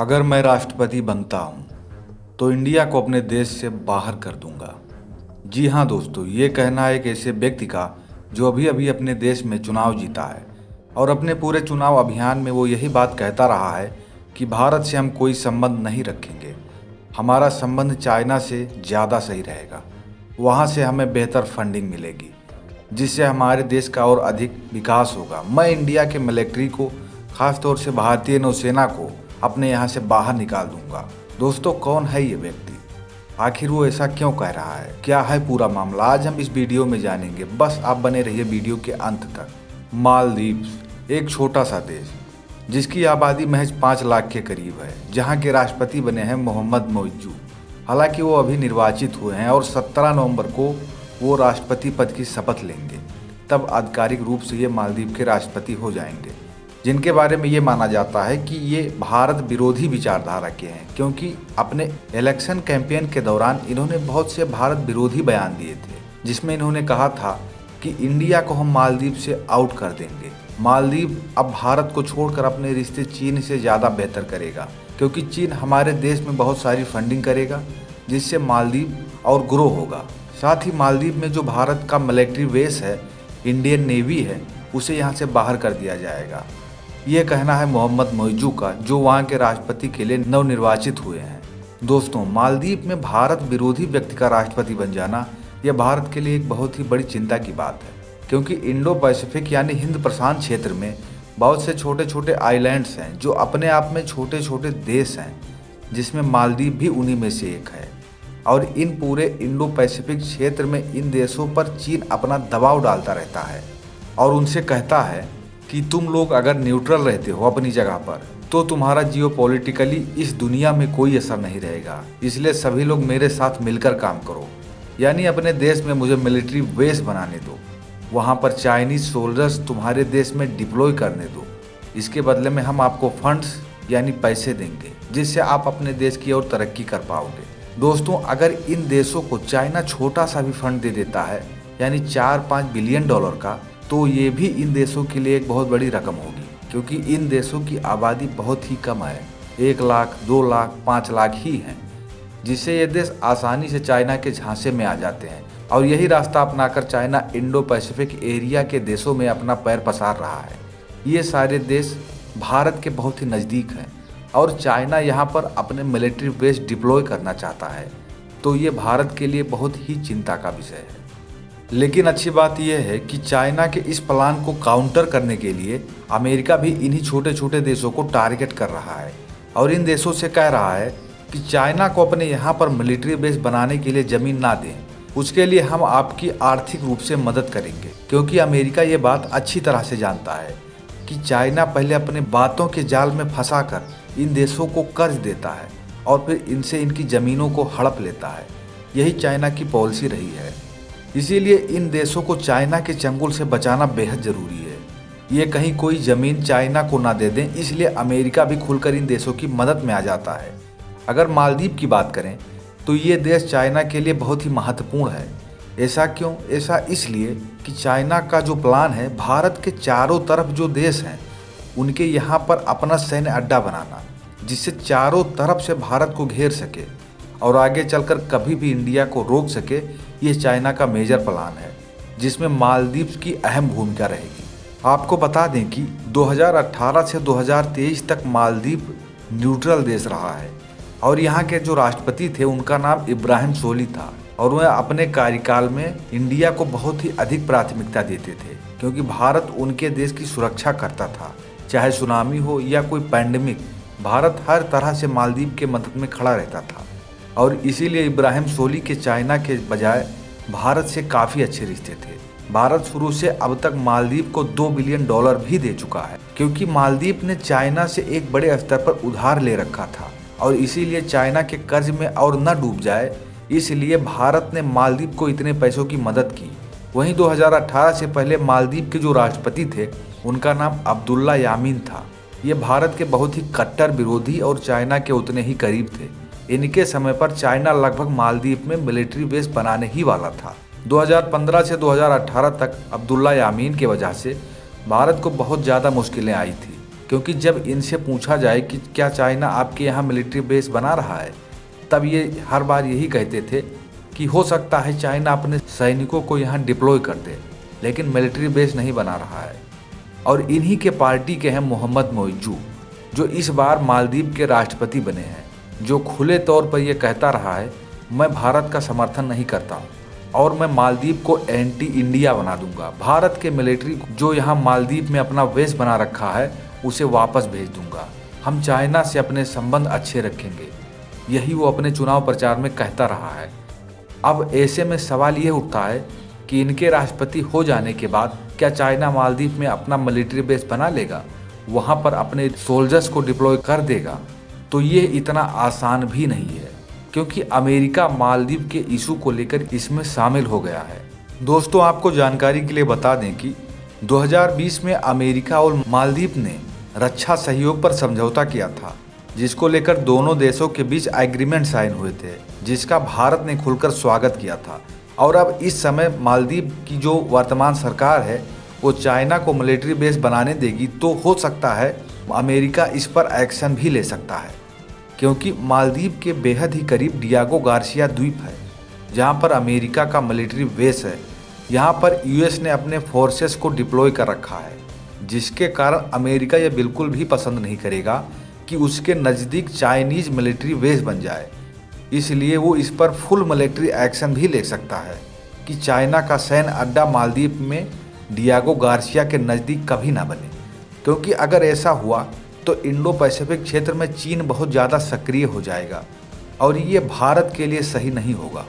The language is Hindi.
अगर मैं राष्ट्रपति बनता हूं तो इंडिया को अपने देश से बाहर कर दूंगा। जी हाँ दोस्तों, ये कहना है एक ऐसे व्यक्ति का जो अभी अभी अपने देश में चुनाव जीता है और अपने पूरे चुनाव अभियान में वो यही बात कहता रहा है कि भारत से हम कोई संबंध नहीं रखेंगे, हमारा संबंध चाइना से ज़्यादा सही रहेगा। वहाँ से हमें बेहतर फंडिंग मिलेगी जिससे हमारे देश का और अधिक विकास होगा। मैं इंडिया के मिलिट्री को, खास तौर से भारतीय नौसेना को अपने यहाँ से बाहर निकाल दूंगा। दोस्तों, कौन है ये व्यक्ति? आखिर वो ऐसा क्यों कह रहा है? क्या है पूरा मामला? आज हम इस वीडियो में जानेंगे। बस आप बने रहिए वीडियो के अंत तक। मालदीव्स एक छोटा सा देश जिसकी आबादी महज 5 लाख के करीब है, जहाँ के राष्ट्रपति बने हैं मोहम्मद मोइज्जू। हालांकि वो अभी निर्वाचित हुए हैं और 17 नवंबर को वो राष्ट्रपति पद की शपथ लेंगे। तब आधिकारिक रूप से ये मालदीव के राष्ट्रपति हो जाएंगे, जिनके बारे में ये माना जाता है कि ये भारत विरोधी विचारधारा के हैं, क्योंकि अपने इलेक्शन कैंपेन के दौरान इन्होंने बहुत से भारत विरोधी बयान दिए थे, जिसमें इन्होंने कहा था कि इंडिया को हम मालदीव से आउट कर देंगे। मालदीव अब भारत को छोड़कर अपने रिश्ते चीन से ज़्यादा बेहतर करेगा, क्योंकि चीन हमारे देश में बहुत सारी फंडिंग करेगा, जिससे मालदीव और ग्रो होगा। साथ ही मालदीव में जो भारत का मिलिट्री बेस है, इंडियन नेवी है, उसे यहाँ से बाहर कर दिया जाएगा। ये कहना है मोहम्मद मोइज्जू का, जो वहाँ के राष्ट्रपति के लिए नवनिर्वाचित हुए हैं। दोस्तों, मालदीव में भारत विरोधी व्यक्ति का राष्ट्रपति बन जाना यह भारत के लिए एक बहुत ही बड़ी चिंता की बात है, क्योंकि इंडो पैसिफिक यानी हिंद प्रशांत क्षेत्र में बहुत से छोटे छोटे आइलैंड्स हैं जो अपने आप में छोटे छोटे देश हैं, जिसमें मालदीव भी उन्हीं में से एक है। और इन पूरे इंडो पैसिफिक क्षेत्र में इन देशों पर चीन अपना दबाव डालता रहता है और उनसे कहता है कि तुम लोग अगर न्यूट्रल रहते हो अपनी जगह पर, तो तुम्हारा जियोपॉलिटिकली इस दुनिया में कोई असर नहीं रहेगा। इसलिए सभी लोग मेरे साथ मिलकर काम करो, यानी अपने देश में मुझे मिलिट्री बेस बनाने दो, वहाँ पर चाइनीज सोल्जर्स तुम्हारे देश में डिप्लॉय करने दो। इसके बदले में हम आपको फंड्स यानी पैसे देंगे, जिससे आप अपने देश की और तरक्की कर पाओगे। दोस्तों, अगर इन देशों को चाइना छोटा सा भी फंड दे देता है, यानी 4-5 बिलियन डॉलर का, तो ये भी इन देशों के लिए एक बहुत बड़ी रकम होगी, क्योंकि इन देशों की आबादी बहुत ही कम है, 1 लाख, 2 लाख, 5 लाख ही हैं, जिससे ये देश आसानी से चाइना के झांसे में आ जाते हैं। और यही रास्ता अपनाकर चाइना इंडो पैसिफिक एरिया के देशों में अपना पैर पसार रहा है। ये सारे देश भारत के बहुत ही नज़दीक हैं और चाइना यहाँ पर अपने मिलिट्री बेस डिप्लॉय करना चाहता है, तो ये भारत के लिए बहुत ही चिंता का विषय है। लेकिन अच्छी बात यह है कि चाइना के इस प्लान को काउंटर करने के लिए अमेरिका भी इन्हीं छोटे छोटे देशों को टारगेट कर रहा है और इन देशों से कह रहा है कि चाइना को अपने यहाँ पर मिलिट्री बेस बनाने के लिए ज़मीन ना दें, उसके लिए हम आपकी आर्थिक रूप से मदद करेंगे। क्योंकि अमेरिका ये बात अच्छी तरह से जानता है कि चाइना पहले अपने बातों के जाल में फंसा कर इन देशों को कर्ज देता है और फिर इनसे इनकी ज़मीनों को हड़प लेता है। यही चाइना की पॉलिसी रही है। इसीलिए इन देशों को चाइना के चंगुल से बचाना बेहद ज़रूरी है। ये कहीं कोई ज़मीन चाइना को ना दे दें, इसलिए अमेरिका भी खुलकर इन देशों की मदद में आ जाता है। अगर मालदीव की बात करें तो ये देश चाइना के लिए बहुत ही महत्वपूर्ण है। ऐसा क्यों? ऐसा इसलिए कि चाइना का जो प्लान है, भारत के चारों तरफ जो देश हैं उनके यहाँ पर अपना सैन्य अड्डा बनाना, जिससे चारों तरफ से भारत को घेर सके और आगे चलकर कभी भी इंडिया को रोक सके। ये चाइना का मेजर प्लान है, जिसमें मालदीव की अहम भूमिका रहेगी। आपको बता दें कि 2018 से 2023 तक मालदीव न्यूट्रल देश रहा है और यहाँ के जो राष्ट्रपति थे उनका नाम इब्राहिम सोली था और वह अपने कार्यकाल में इंडिया को बहुत ही अधिक प्राथमिकता देते थे, क्योंकि भारत उनके देश की सुरक्षा करता था। चाहे सुनामी हो या कोई पैंडेमिक, भारत हर तरह से मालदीव के मदद में खड़ा रहता था और इसीलिए इब्राहिम सोली के चाइना के बजाय भारत से काफ़ी अच्छे रिश्ते थे। भारत शुरू से अब तक मालदीव को 2 बिलियन डॉलर भी दे चुका है, क्योंकि मालदीव ने चाइना से एक बड़े स्तर पर उधार ले रखा था और इसीलिए चाइना के कर्ज में और न डूब जाए, इसलिए भारत ने मालदीव को इतने पैसों की मदद की। वहीं 2018 से पहले मालदीव के जो राष्ट्रपति थे उनका नाम अब्दुल्ला यामीन था। ये भारत के बहुत ही कट्टर विरोधी और चाइना के उतने ही करीब थे। इनके समय पर चाइना लगभग मालदीव में मिलिट्री बेस बनाने ही वाला था। 2015 से 2018 तक अब्दुल्ला यामीन की वजह से भारत को बहुत ज़्यादा मुश्किलें आई थी, क्योंकि जब इनसे पूछा जाए कि क्या चाइना आपके यहाँ मिलिट्री बेस बना रहा है, तब ये हर बार यही कहते थे कि हो सकता है चाइना अपने सैनिकों को यहाँ डिप्लॉय कर दे, लेकिन मिलिट्री बेस नहीं बना रहा है। और इन्हीं के पार्टी के हैं मोहम्मद मोइजू, जो इस बार मालदीव के राष्ट्रपति बने हैं, जो खुले तौर पर यह कहता रहा है मैं भारत का समर्थन नहीं करता हूँ और मैं मालदीव को एंटी इंडिया बना दूंगा। भारत के मिलिट्री जो यहाँ मालदीव में अपना बेस बना रखा है उसे वापस भेज दूंगा। हम चाइना से अपने संबंध अच्छे रखेंगे, यही वो अपने चुनाव प्रचार में कहता रहा है। अब ऐसे में सवाल ये उठता है कि इनके राष्ट्रपति हो जाने के बाद क्या चाइना मालदीव में अपना मिलिट्री बेस बना लेगा, वहाँ पर अपने सोल्जर्स को डिप्लॉय कर देगा? तो ये इतना आसान भी नहीं है, क्योंकि अमेरिका मालदीव के इशू को लेकर इसमें शामिल हो गया है। दोस्तों, आपको जानकारी के लिए बता दें कि 2020 में अमेरिका और मालदीव ने रक्षा सहयोग पर समझौता किया था, जिसको लेकर दोनों देशों के बीच एग्रीमेंट साइन हुए थे, जिसका भारत ने खुलकर स्वागत किया था। और अब इस समय मालदीव की जो वर्तमान सरकार है वो चाइना को मिलिट्री बेस बनाने देगी, तो हो सकता है अमेरिका इस पर एक्शन भी ले सकता है, क्योंकि मालदीव के बेहद ही करीब डियागो गार्सिया द्वीप है, जहां पर अमेरिका का मिलिट्री बेस है। यहां पर यूएस ने अपने फोर्सेस को डिप्लॉय कर रखा है, जिसके कारण अमेरिका यह बिल्कुल भी पसंद नहीं करेगा कि उसके नज़दीक चाइनीज मिलिट्री बेस बन जाए। इसलिए वो इस पर फुल मिलिट्री एक्शन भी ले सकता है कि चाइना का सैन्य अड्डा मालदीव में डियागो गार्सिया के नज़दीक कभी ना बने, क्योंकि अगर ऐसा हुआ तो इंडो पैसिफिक क्षेत्र में चीन बहुत ज़्यादा सक्रिय हो जाएगा और ये भारत के लिए सही नहीं होगा।